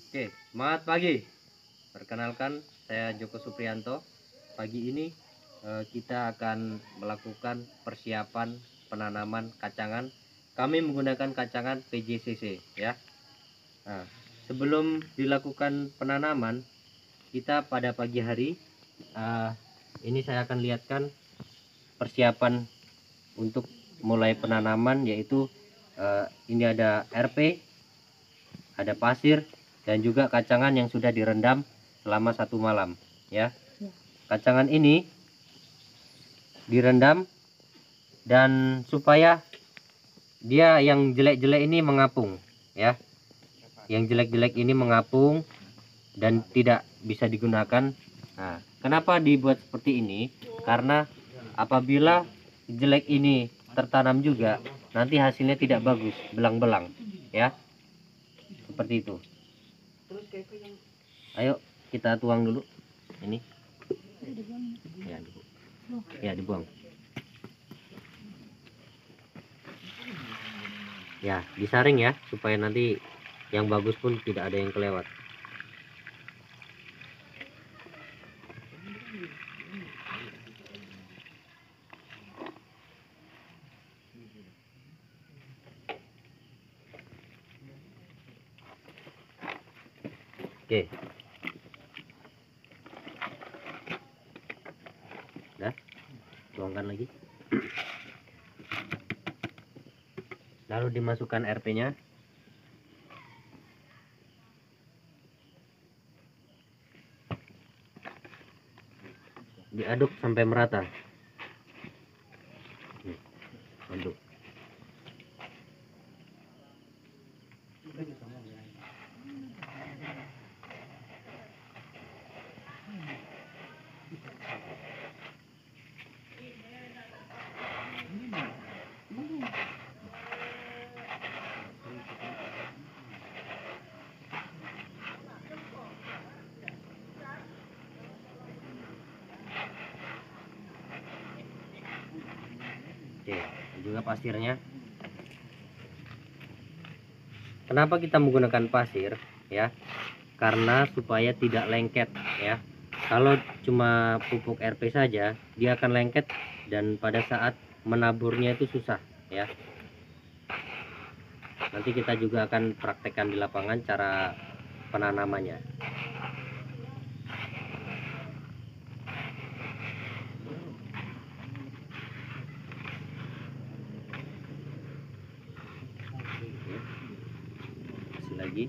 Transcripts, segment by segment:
Oke, semangat pagi. Perkenalkan, saya Joko Supriyanto. Pagi ini kita akan melakukan persiapan penanaman kacangan. Kami menggunakan kacangan PJCC ya. Nah, sebelum dilakukan penanaman, kita pada pagi hari eh, ini saya akan lihatkan persiapan untuk mulai penanaman, yaitu ini ada RP, ada pasir, dan juga kacangan yang sudah direndam selama 1 malam ya. Kacangan ini direndam dan supaya dia yang jelek-jelek ini mengapung ya, yang jelek-jelek ini mengapung dan tidak bisa digunakan. Nah, kenapa dibuat seperti ini? Karena apabila jelek ini tertanam juga, nanti hasilnya tidak bagus, belang-belang ya, seperti itu. Ayo kita tuang dulu ini ya, dibuang ya, disaring ya, supaya nanti yang bagus pun tidak ada yang kelewat. Oke, udah tuangkan lagi, lalu dimasukkan RP nya, diaduk sampai merata. Aduk. Oke, juga pasirnya. Kenapa kita menggunakan pasir ya? Karena supaya tidak lengket ya. Kalau cuma pupuk RP saja, dia akan lengket dan pada saat menaburnya itu susah ya. Nanti kita juga akan praktekkan di lapangan cara penanamannya. Kasih lagi.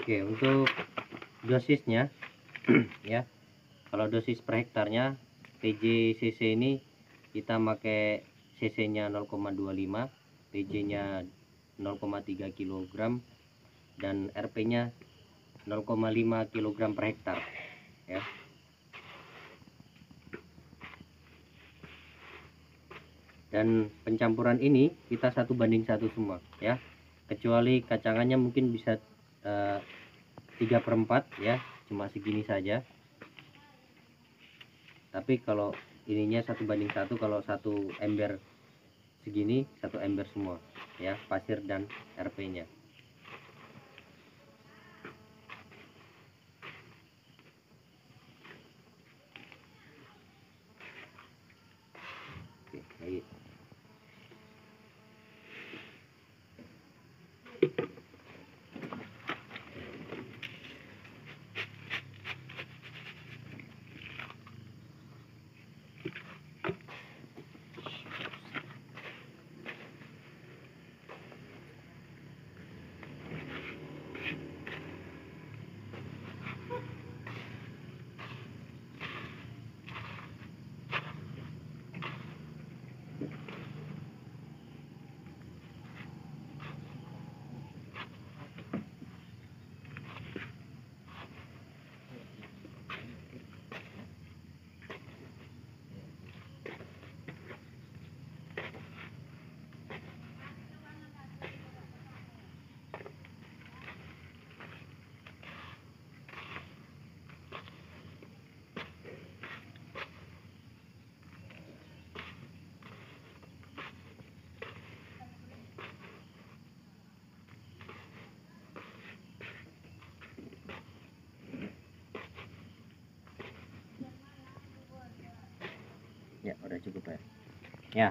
Oke, untuk dosisnya ya, kalau dosis per hektarnya PJCC ini kita pakai cc nya 0,25, PJ nya 0,3 kg, dan RP nya 0,5 kg per hektar ya. Dan pencampuran ini kita 1:1 semua ya, kecuali kacangannya mungkin bisa 3/4 ya, cuma segini saja. Tapi kalau ininya 1:1, kalau 1 ember segini, 1 ember semua ya, pasir dan RP nya. Oke, lagi. Ya, udah cukup ya. Ya.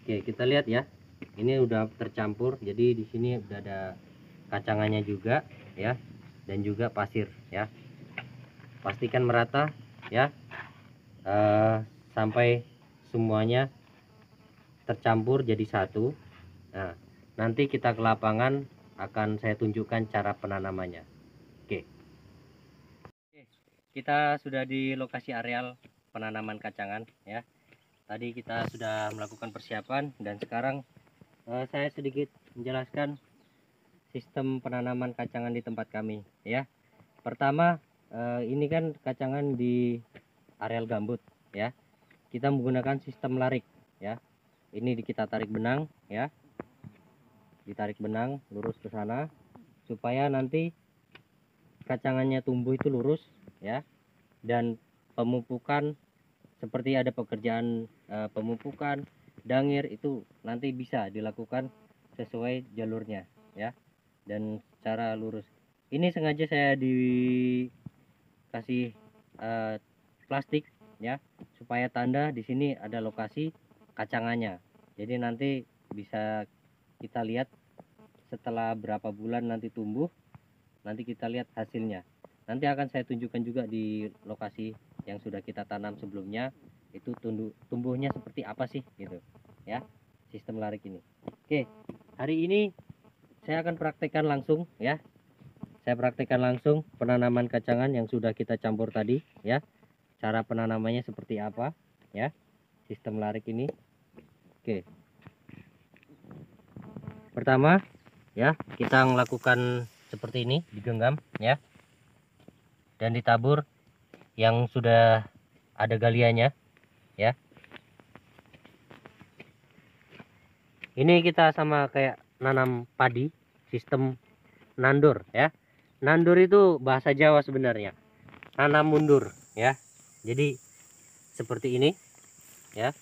Oke, kita lihat ya. Ini udah tercampur. Jadi di sini udah ada kacangannya juga ya, dan juga pasir ya. Pastikan merata ya, sampai semuanya tercampur jadi satu. Nah, nanti kita ke lapangan akan saya tunjukkan cara penanamannya. Oke. Kita sudah di lokasi areal penanaman kacangan ya. Tadi kita sudah melakukan persiapan dan sekarang saya sedikit menjelaskan sistem penanaman kacangan di tempat kami ya. Pertama, ini kan kacangan di areal gambut ya. Kita menggunakan sistem larik ya. Ini kita tarik benang ya. Ditarik benang lurus ke sana supaya nanti kacangannya tumbuh itu lurus ya. Dan pemupukan seperti ada pekerjaan pemupukan, dangir itu nanti bisa dilakukan sesuai jalurnya ya, dan secara lurus. Ini sengaja saya dikasih plastik ya, supaya tanda di sini ada lokasi kacangannya. Jadi nanti bisa kita lihat setelah berapa bulan nanti tumbuh, nanti kita lihat hasilnya. Nanti akan saya tunjukkan juga di lokasi yang sudah kita tanam sebelumnya, itu tumbuhnya seperti apa sih gitu ya, sistem larik ini. Oke, hari ini saya akan praktekkan langsung ya. Saya praktekkan langsung penanaman kacangan yang sudah kita campur tadi ya. Cara penanamannya seperti apa ya, sistem larik ini. Oke. Pertama ya, kita melakukan seperti ini, digenggam ya. Dan ditabur yang sudah ada galiannya ya. Ini kita sama kayak nanam padi, sistem nandur ya. Nandur itu bahasa Jawa sebenarnya, nanam mundur ya. Jadi seperti ini ya.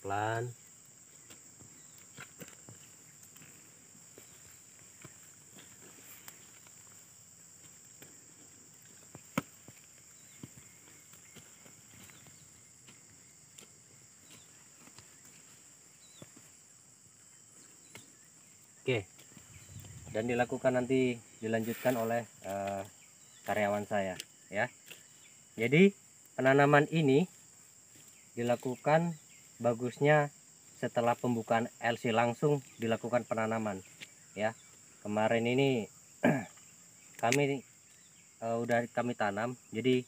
Pelan. Oke. Dan dilakukan nanti dilanjutkan oleh karyawan saya ya. Jadi penanaman ini dilakukan bagusnya setelah pembukaan LC, langsung dilakukan penanaman ya. Kemarin ini kami udah kami tanam, jadi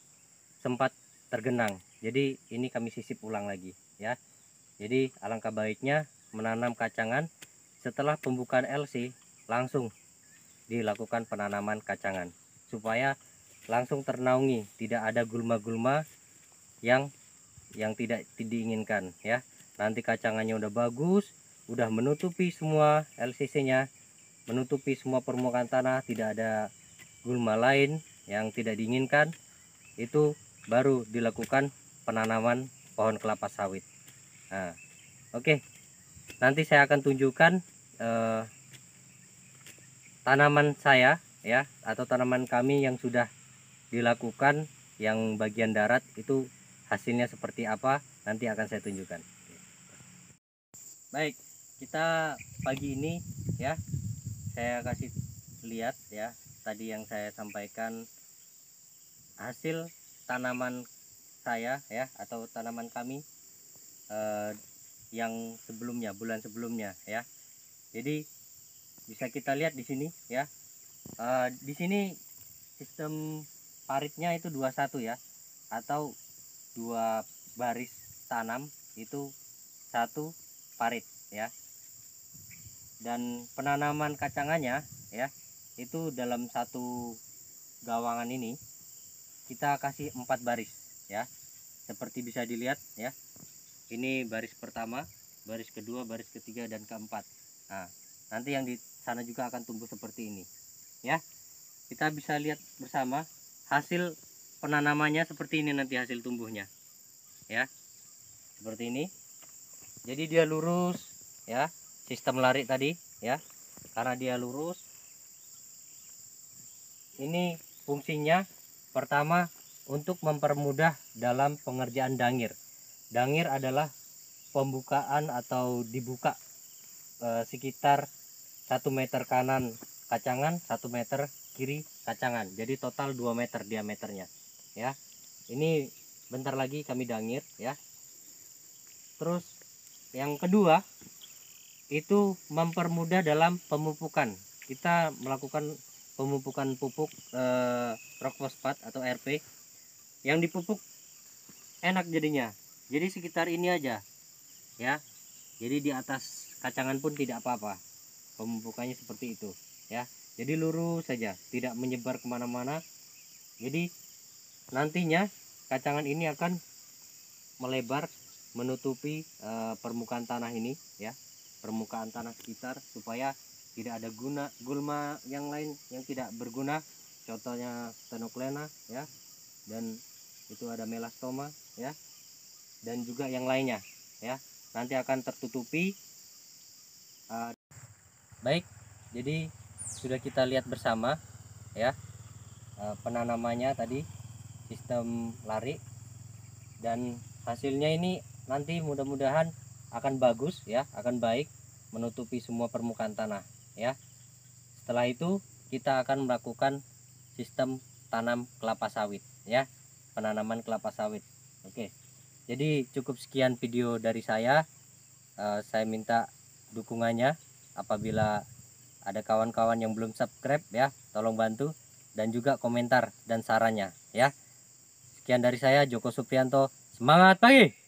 sempat tergenang, jadi ini kami sisip ulang lagi ya. Jadi alangkah baiknya menanam kacangan setelah pembukaan LC, langsung dilakukan penanaman kacangan supaya langsung ternaungi, tidak ada gulma-gulma yang tidak diinginkan ya. Nanti kacangannya udah bagus, udah menutupi semua LCC-nya, menutupi semua permukaan tanah, tidak ada gulma lain yang tidak diinginkan, itu baru dilakukan penanaman pohon kelapa sawit. Nah, oke. Nanti saya akan tunjukkan tanaman saya ya, atau tanaman kami yang sudah dilakukan yang bagian darat itu hasilnya seperti apa, nanti akan saya tunjukkan. Baik, kita pagi ini ya, saya kasih lihat ya, tadi yang saya sampaikan hasil tanaman saya ya, atau tanaman kami yang sebelumnya, bulan sebelumnya ya. Jadi bisa kita lihat di sini ya, di sini sistem paritnya itu 21 ya, atau 2 baris tanam itu 1 parit ya. Dan penanaman kacangannya ya, itu dalam 1 gawangan ini kita kasih 4 baris ya, seperti bisa dilihat ya. Ini baris pertama, baris kedua, baris ketiga, dan keempat. Nah, nanti yang di sana juga akan tumbuh seperti ini ya. Kita bisa lihat bersama hasil penanamannya seperti ini, nanti hasil tumbuhnya ya, seperti ini. Jadi dia lurus ya, sistem larik tadi ya, karena dia lurus ini fungsinya pertama untuk mempermudah dalam pengerjaan dangir. Dangir adalah pembukaan atau dibuka sekitar 1 meter kanan kacangan, 1 meter kiri kacangan. Jadi total 2 meter diameternya ya. Ini bentar lagi kami dangir ya. Terus yang kedua itu mempermudah dalam pemupukan. Kita melakukan pemupukan pupuk rock fosfat atau RP. Yang dipupuk enak jadinya. Jadi sekitar ini aja ya. Jadi di atas kacangan pun tidak apa-apa. Pemupukannya seperti itu ya. Jadi lurus saja, tidak menyebar kemana-mana. Jadi nantinya kacangan ini akan melebar menutupi permukaan tanah ini ya, permukaan tanah sekitar, supaya tidak ada gulma yang lain yang tidak berguna, contohnya Stenoklena ya, dan itu ada melastoma ya, dan juga yang lainnya ya, nanti akan tertutupi. Baik, jadi sudah kita lihat bersama ya penanamannya tadi, sistem lari, dan hasilnya ini nanti mudah-mudahan akan bagus ya, akan baik menutupi semua permukaan tanah ya. Setelah itu kita akan melakukan sistem tanam kelapa sawit ya, penanaman kelapa sawit. Oke, jadi cukup sekian video dari saya. Saya minta dukungannya. Apabila ada kawan-kawan yang belum subscribe ya, tolong bantu, dan juga komentar dan sarannya ya. Sekian dari saya, Joko Supriyanto. Semangat pagi!